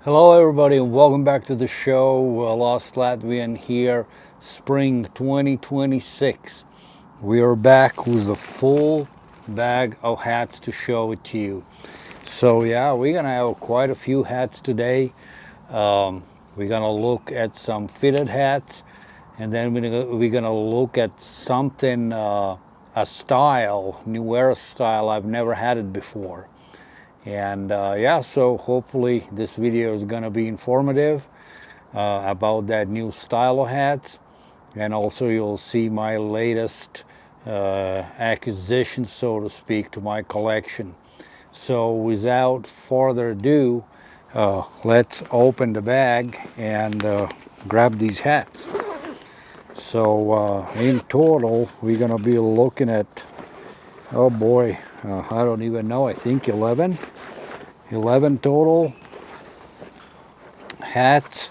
Hello everybody and welcome back to the show. Lost Latvian here, spring 2026. We are back with a full bag of hats to show it to you. So yeah, we're gonna have quite a few hats today. We're gonna look at some fitted hats, and then we're gonna look at something, a style, new era style. I've never had it before. And yeah, so hopefully this video is going to be informative about that new style of hats. And also you'll see my latest acquisition, so to speak, to my collection. So without further ado, let's open the bag and grab these hats. So in total, we're going to be looking at, oh boy, I don't even know, I think 11 total hats.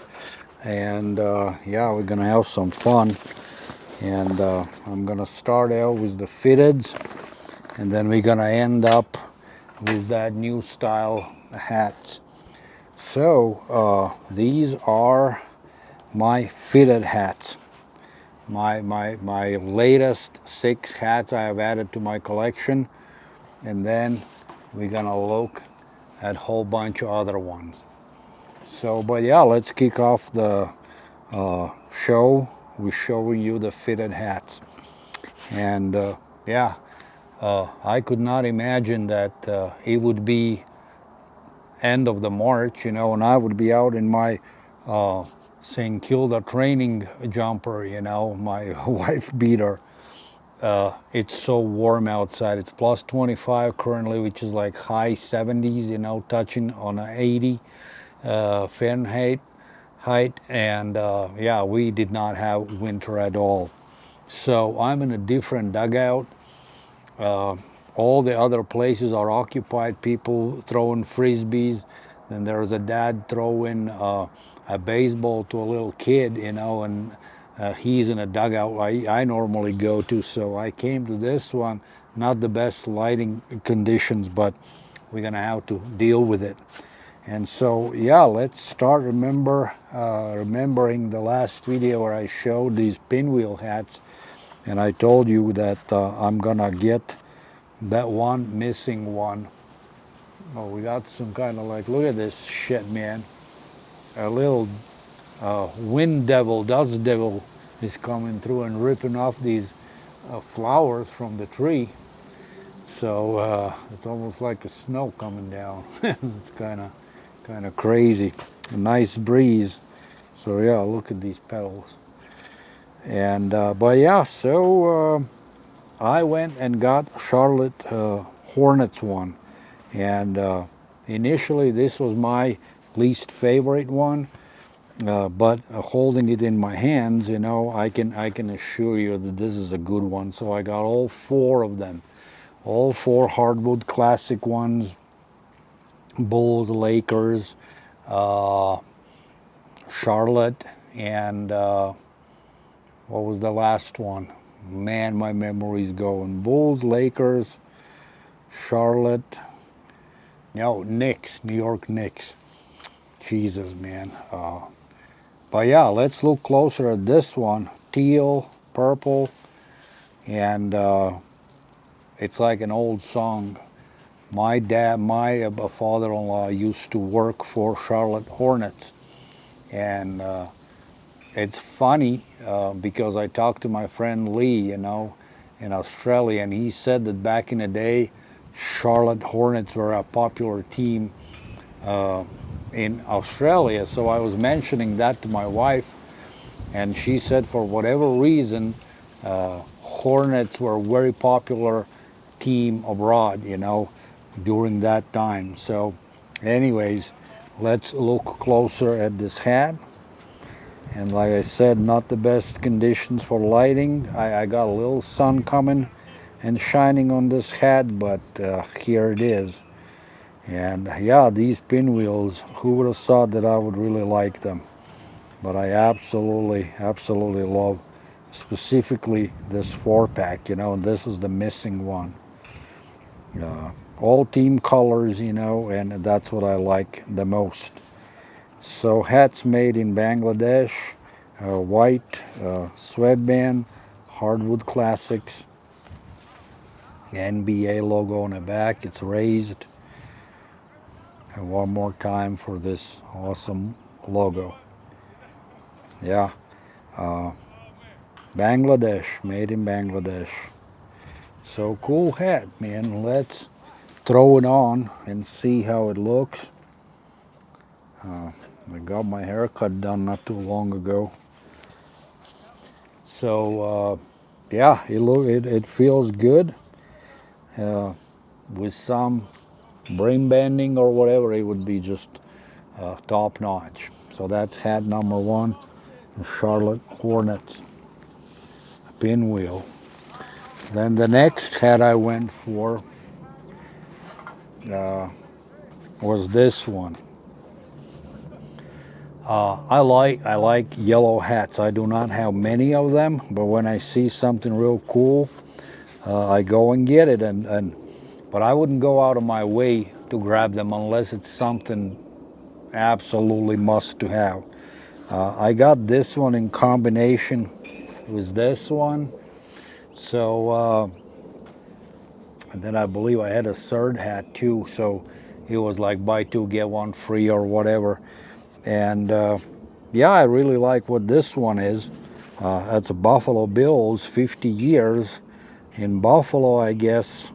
And yeah, we're gonna have some fun. And I'm gonna start out with the fitteds, and then we're gonna end up with that new style hats. So these are my fitted hats, my latest 6 hats I have added to my collection. And then we're gonna look at a whole bunch of other ones. So, but yeah, let's kick off the show with showing you the fitted hats. And yeah, I could not imagine that it would be end of the March, and I would be out in my St. Kilda training jumper, my wife beater. It's so warm outside. It's plus 25 currently, which is like high 70s, touching on a 80 Fahrenheit height. And yeah, we did not have winter at all. So I'm in a different dugout. All the other places are occupied, people throwing frisbees. Then there's a dad throwing a baseball to a little kid, and he's in a dugout I normally go to. So I came to this one, not the best lighting conditions, but we're gonna have to deal with it. And so yeah, let's start remembering the last video where I showed these pinwheel hats, and I told you that I'm gonna get that one missing one. Oh, we got some kind of like, look at this shit, man. A little wind devil, dust devil is coming through and ripping off these flowers from the tree. So it's almost like a snow coming down. It's kind of crazy. A nice breeze. So yeah, look at these petals. And but yeah, so I went and got Charlotte Hornets one. And initially this was my least favorite one, but holding it in my hands, I can assure you that this is a good one. So I got all 4 of them, all 4 hardwood classic ones: Bulls, Lakers, uh, Charlotte, and what was the last one? Man, my memory's going. Bulls, Lakers, Charlotte. No, Knicks, New York Knicks. Jesus, man. But yeah, let's look closer at this one. Teal, purple, and it's like an old song. My father-in-law used to work for Charlotte Hornets. And it's funny because I talked to my friend Lee, in Australia, and he said that back in the day, Charlotte Hornets were a popular team in Australia. So I was mentioning that to my wife, and she said for whatever reason, Hornets were a very popular team abroad, during that time. So anyways, let's look closer at this hat. And like I said, not the best conditions for lighting. I got a little sun coming and shining on this hat, but here it is. And yeah, these pinwheels, who would have thought that I would really like them? But I absolutely love specifically this 4-pack, and this is the missing one. All team colors, and that's what I like the most. So hats made in Bangladesh, white sweatband, hardwood classics, NBA logo on the back. It's raised. And one more time for this awesome logo. Yeah, Bangladesh, made in Bangladesh. So cool hat, man. Let's throw it on and see how it looks. I got my haircut done not too long ago. So yeah, it feels good. With some brim bending or whatever, it would be just top notch. So that's hat number one, Charlotte Hornets pinwheel. Then the next hat I went for was this one. I like yellow hats. I do not have many of them, but when I see something real cool, I go and get it. But I wouldn't go out of my way to grab them unless it's something absolutely must to have. I got this one in combination with this one. So and then I believe I had a third hat too. So it was like buy two get one free or whatever. And yeah, I really like what this one is. That's a Buffalo Bills, 50 years in Buffalo, I guess.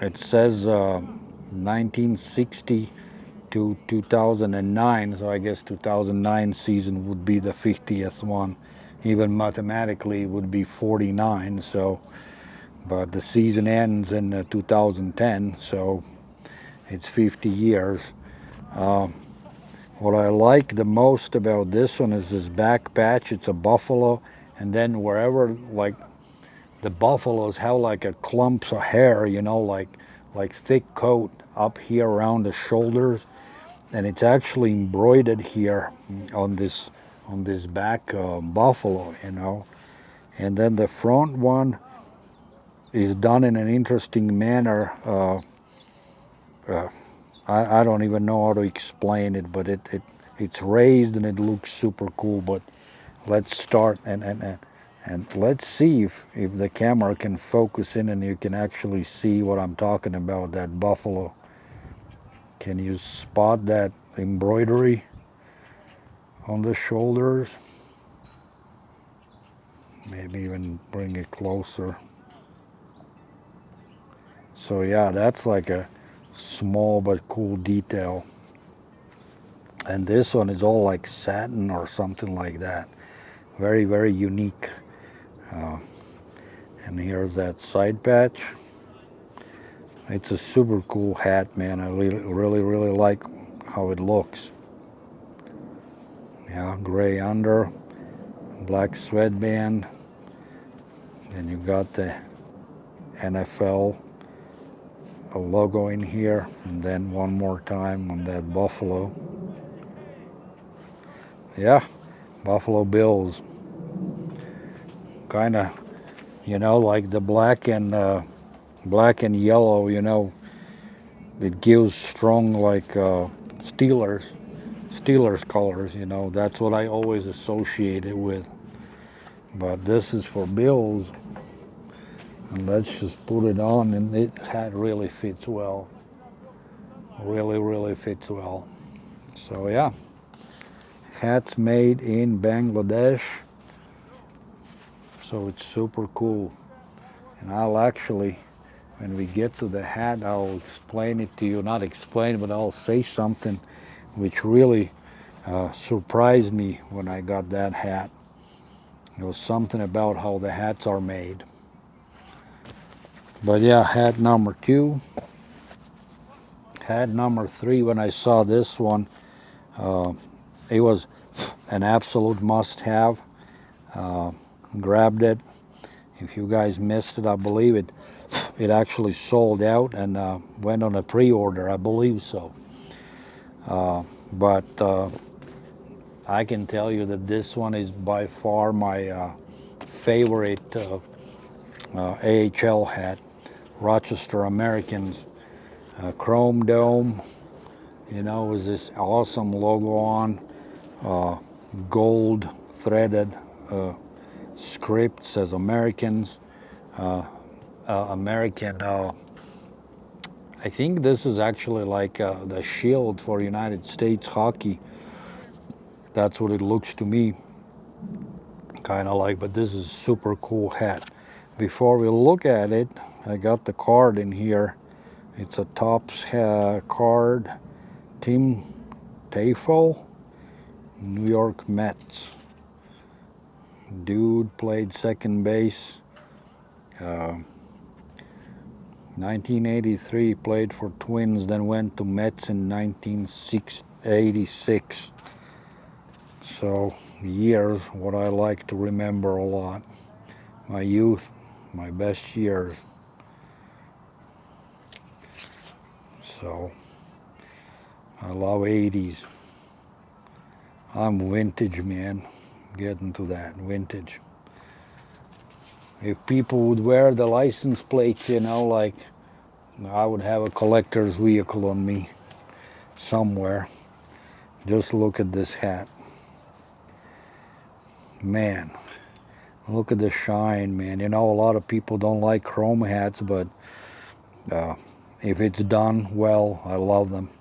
It says 1960 to 2009, so I guess 2009 season would be the 50th one. Even mathematically, it would be 49. So, but the season ends in 2010, so it's 50 years. What I like the most about this one is this back patch. It's a buffalo, and then wherever like the buffaloes have like a clumps of hair, you know, like thick coat up here around the shoulders, and it's actually embroidered here on this back buffalo, you know. And then the front one is done in an interesting manner. I don't even know how to explain it, but it's raised and it looks super cool. But let's start and let's see if the camera can focus in and you can actually see what I'm talking about, that buffalo. Can you spot that embroidery on the shoulders? Maybe even bring it closer. So yeah, that's like a small but cool detail. And this one is all like satin or something like that. Very, very unique. And here's that side patch. It's a super cool hat, man. I really like how it looks. Yeah, gray under, black sweatband. And you got the NFL logo in here. And then one more time on that buffalo. Yeah, Buffalo Bills. Kind of, you know, like the black and yellow, you know, it gives strong like Steelers colors, you know. That's what I always associate it with. But this is for Bills, and let's just put it on, and it hat really fits well. Really fits well. So yeah, hats made in Bangladesh. So it's super cool. And I'll actually, when we get to the hat, I'll explain it to you. Not explain, but I'll say something which really surprised me when I got that hat. It was something about how the hats are made. But yeah, hat number two. Hat number three, when I saw this one, it was an absolute must-have. Grabbed it. If you guys missed it, I believe it actually sold out and went on a pre-order, I believe so. But I can tell you that this one is by far my favorite AHL hat. Rochester Americans, chrome dome, you know, with this awesome logo on, gold threaded script, says Americans, American. I think this is actually like the shield for United States hockey. That's what it looks to me, kind of like, but this is a super cool hat. Before we look at it, I got the card in here. It's a Topps card, Tim Tafel, New York Mets. Dude played second base. 1983, played for Twins, then went to Mets in 1986. So years, what I like to remember a lot. My youth, my best years. So I love 80s. I'm vintage, man. Getting to that vintage. If people would wear the license plates, you know, like I would have a collector's vehicle on me somewhere. Just look at this hat. Man, look at the shine, man. You know, a lot of people don't like chrome hats, but if it's done well, I love them.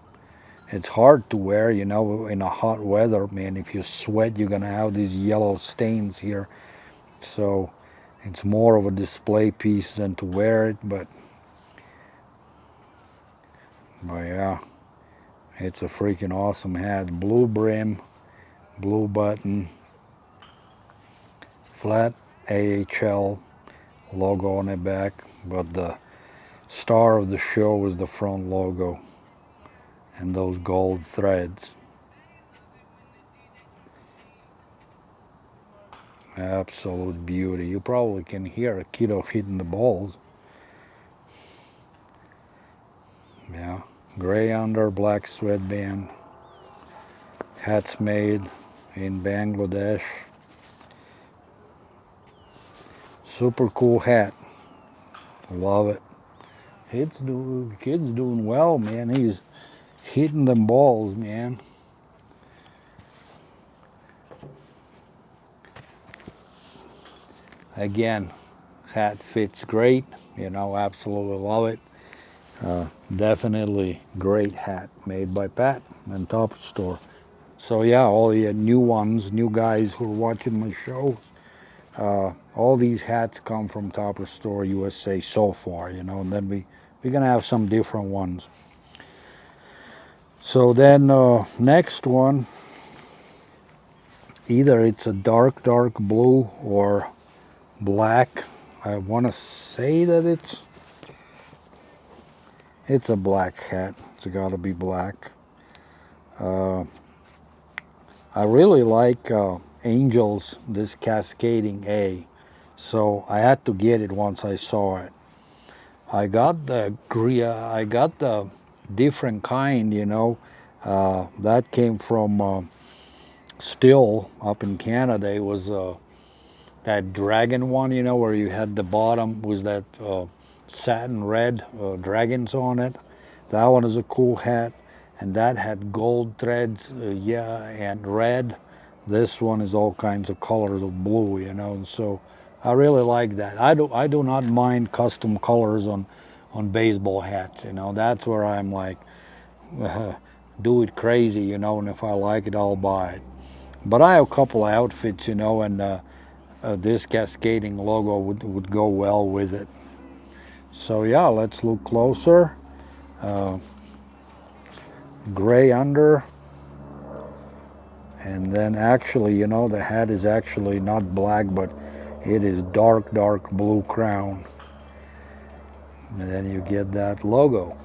It's hard to wear, you know, in a hot weather, man. If you sweat, you're gonna have these yellow stains here. So it's more of a display piece than to wear it, but yeah, it's a freaking awesome hat. Blue brim, blue button, flat AHL logo on the back, but the star of the show was the front logo and those gold threads. Absolute beauty. You probably can hear a kiddo hitting the balls. Yeah. Gray under, black sweatband. Hats made in Bangladesh. Super cool hat. Love it. Kid's doing well, man. He's hitting them balls, man. Again, hat fits great. You know, absolutely love it. Definitely great hat made by Pat and Top Store. So yeah, all the new ones, new guys who are watching my show, all these hats come from Topper Store USA so far, you know, and then we're gonna have some different ones. So then next one, either it's a dark blue or black. I want to say that it's a black hat. It's got to be black. I really like Angels, this cascading A, so I had to get it once I saw it. I got the different kind, you know, that came from Still up in Canada. It was that dragon one, you know, where you had the bottom was that satin red dragons on it. That one is a cool hat, and that had gold threads, yeah, and red. This one is all kinds of colors of blue, you know, and so I really like that. I do not mind custom colors on baseball hats, you know. That's where I'm like, do it crazy, you know, and if I like it, I'll buy it. But I have a couple of outfits, you know, and this cascading logo would go well with it. So yeah, let's look closer. Gray under, and then actually, you know, the hat is actually not black, but it is dark blue crown. And then you get that logo,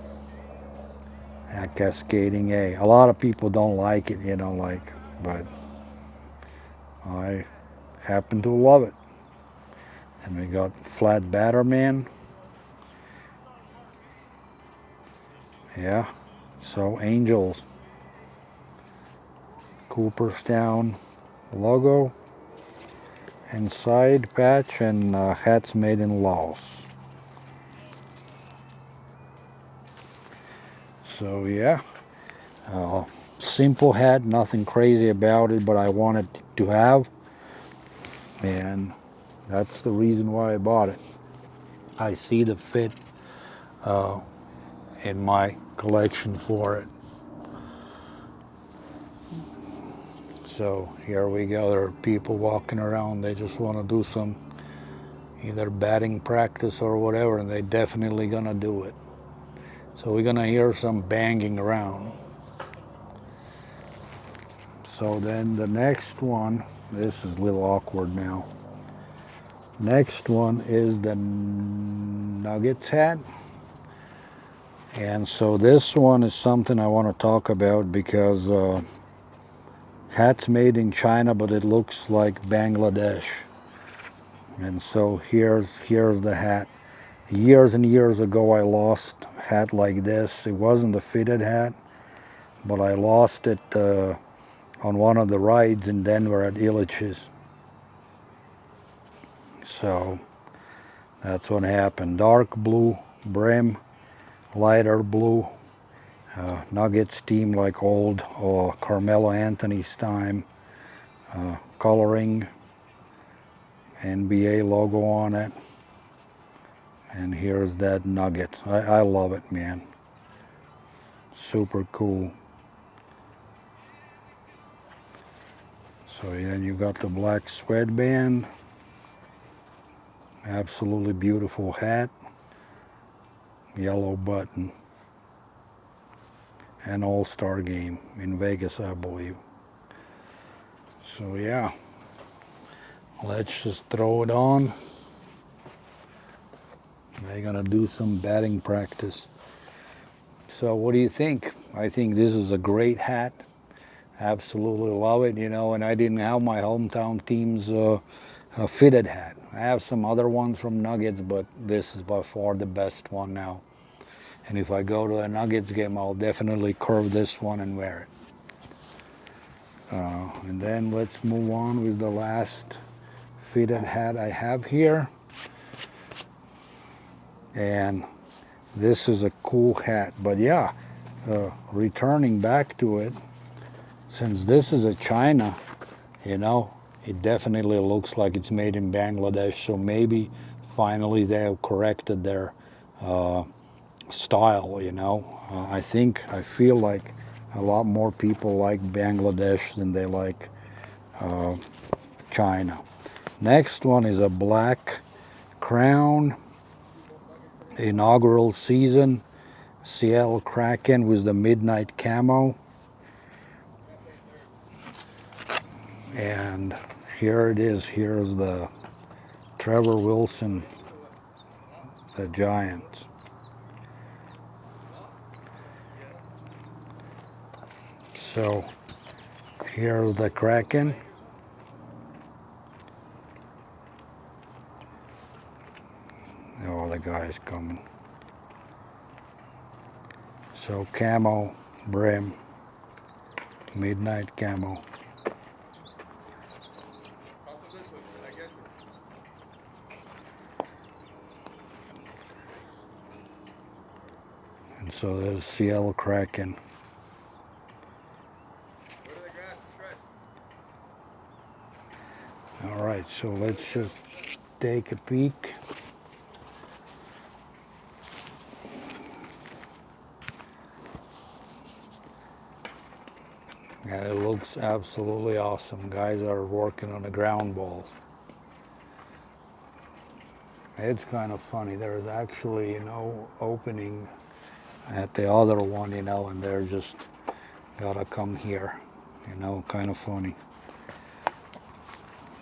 that cascading A. A lot of people don't like it, you know, like, but I happen to love it. And we got flat Batterman. Yeah, so Angels, Cooperstown logo, and side patch, and hats made in Laos. So yeah, Simple hat, nothing crazy about it, but I wanted to have, and that's the reason why I bought it. I see the fit in my collection for it. So here we go. There are people walking around. They just want to do some either batting practice or whatever, and they definitely gonna do it. So we're gonna hear some banging around. So then the next one, this is a little awkward now. Next one is the Nuggets hat. And so this one is something I want to talk about because hat's made in China, but it looks like Bangladesh. And so here's the hat. Years and years ago, I lost a hat like this. It wasn't a fitted hat, but I lost it on one of the rides in Denver at Illich's. So that's what happened. Dark blue brim, lighter blue. Nuggets team like old or Carmelo Anthony's time. Coloring, NBA logo on it. And here's that Nuggets. I love it, man. Super cool. So then you got the black sweatband. Absolutely beautiful hat. Yellow button. An all-star game in Vegas, I believe. So yeah, let's just throw it on. They're gonna do some batting practice. So what do you think? I think this is a great hat. Absolutely love it, you know, and I didn't have my hometown team's fitted hat. I have some other ones from Nuggets, but this is by far the best one now. And if I go to a Nuggets game, I'll definitely curve this one and wear it. And then let's move on with the last fitted hat I have here. And this is a cool hat, but yeah, returning back to it, since this is a China, you know, it definitely looks like it's made in Bangladesh. So maybe finally they have corrected their style, you know. I feel like a lot more people like Bangladesh than they like China. Next one is a black crown, inaugural season, Seattle Kraken with the midnight camo. And here it is. Here's the Trevor Wilson, the Giants. So here's the Kraken. Oh, the guy's coming. So camo, brim, midnight camo. And so there's Seattle Kraken. All right, so let's just take a peek. Yeah, it looks absolutely awesome. Guys are working on the ground balls. It's kind of funny. There's actually, you know, opening at the other one, you know, and they're just gotta come here, you know, kind of funny.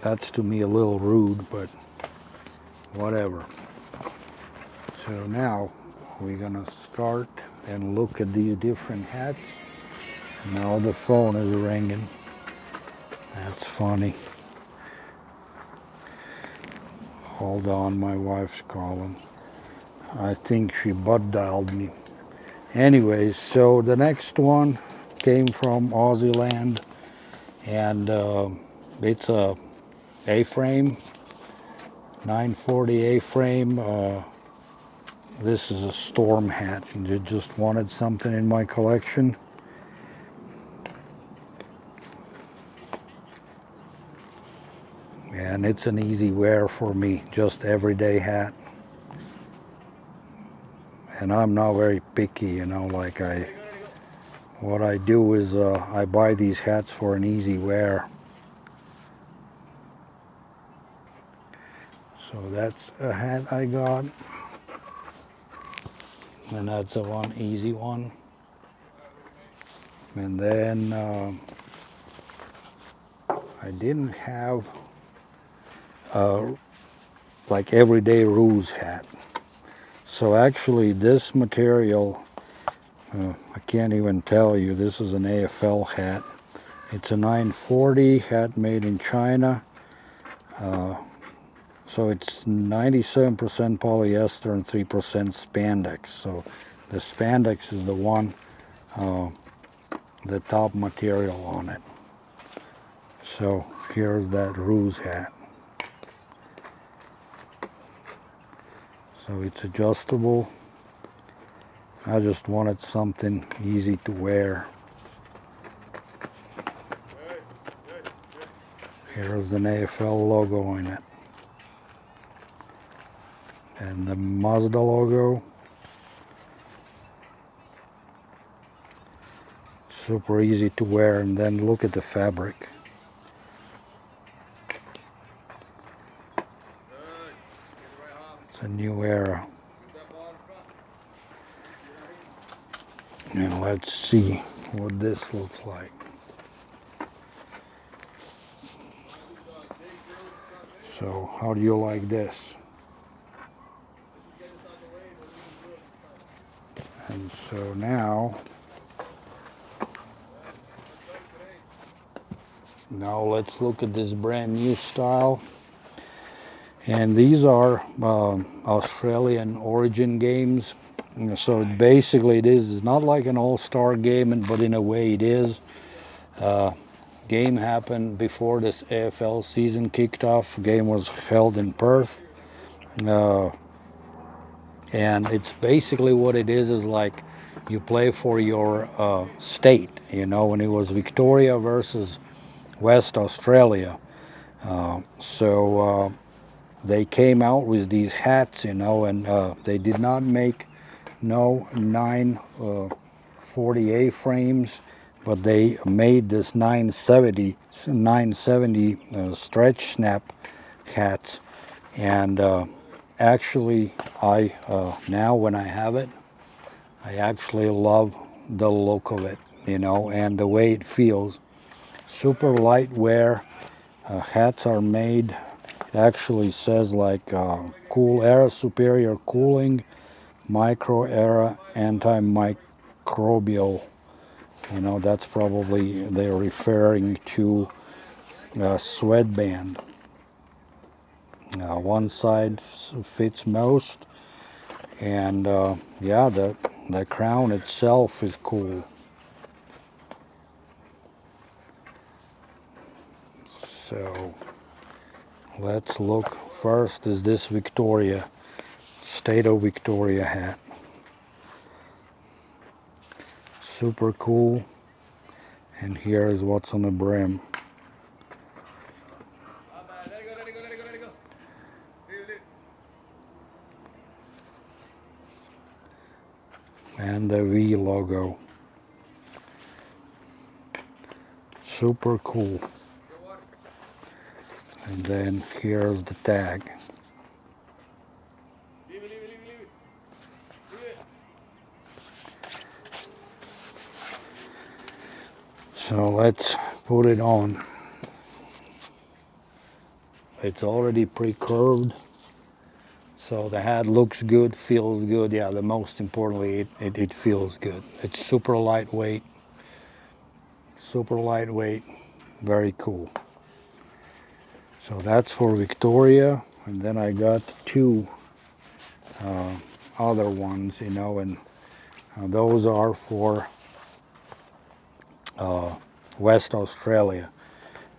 That's to me a little rude, but whatever. So now we're gonna start and look at these different hats. Now the phone is ringing. That's funny. Hold on, my wife's calling. I think she butt dialed me. Anyways, so the next one came from Aussie land, and it's a A-frame, 940 A-frame. This is a storm hat, and just wanted something in my collection. and it's an easy wear for me, just everyday hat. And I'm not very picky, you know, like what I do is I buy these hats for an easy wear. So that's a hat I got, and that's a one easy one. And then I didn't have like everyday ruse hat. So actually this material, I can't even tell you, this is an AFL hat. It's a 940 hat made in China. So it's 97% polyester and 3% spandex. So the spandex is the one, the top material on it. So here's that ruse hat. So it's adjustable. I just wanted something easy to wear. Here's an AFL logo on it. And the Mazda logo. Super easy to wear, and then look at the fabric. It's a new era. Now let's see what this looks like. So how do you like this? And so now let's look at this brand new style. And these are Australian origin games. So basically it's not like an all-star game, but in a way it is. Game happened before this AFL season kicked off. Game was held in Perth. And it's basically what it is like you play for your state, you know, when it was Victoria versus West Australia. So they came out with these hats, you know, and they did not make no 940 A-frames, but they made this 970 stretch snap hats. And actually I now when I have it, I actually love the look of it, you know, and the way it feels. Super light wear. Hats are made, it actually says like cool air, superior cooling, micro air, antimicrobial. You know, that's probably they're referring to sweatband. One side fits most, and yeah, the crown itself is cool. So let's look. First is this Victoria, State of Victoria hat. Super cool. And here is what's on the brim. And the V logo. Super cool. And then here's the tag. So let's put it on. It's already pre-curved, so the hat looks good, feels good. Yeah, the most importantly, it feels good. It's super lightweight, very cool. So that's for Victoria, and then I got two other ones, you know, and those are for West Australia.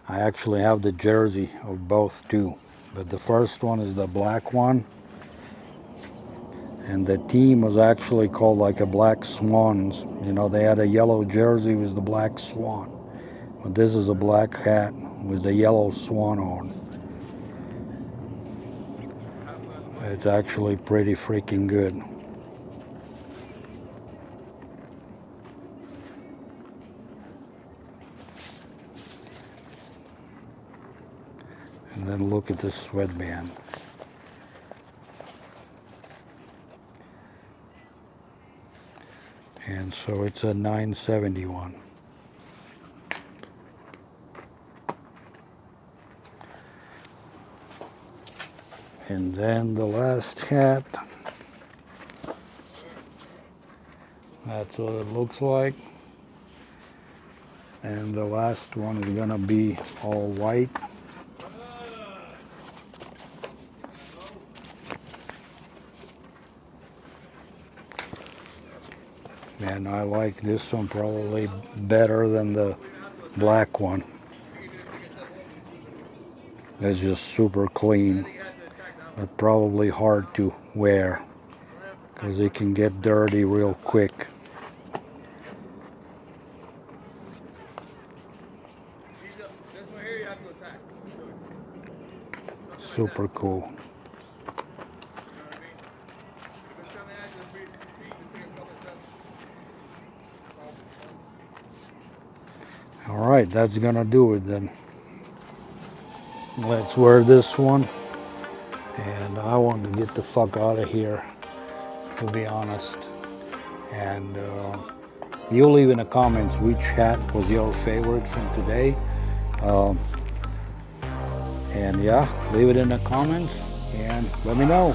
I actually have the jersey of both too, but the first one is the black one, and the team was actually called like a Black Swans. You know, they had a yellow jersey with the black swan, but this is a black hat with the yellow swan on. It's actually pretty freaking good. And then look at this sweatband. And so it's a 971. And then the last hat, that's what it looks like. And the last one is gonna be all white. And I like this one probably better than the black one. It's just super clean, but probably hard to wear because it can get dirty real quick. Super cool. All right, that's gonna do it then. Let's wear this one. And I want to get the fuck out of here, to be honest. And you leave in the comments which hat was your favorite from today. And yeah, leave it in the comments and let me know.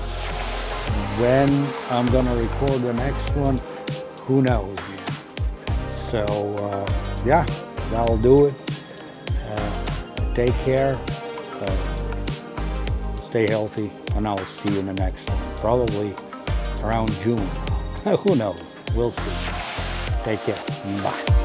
When I'm gonna record the next one, who knows, man. So yeah, that'll do it. Take care, stay healthy, and I'll see you in the next one. Probably around June. Who knows? We'll see. Take care. Bye.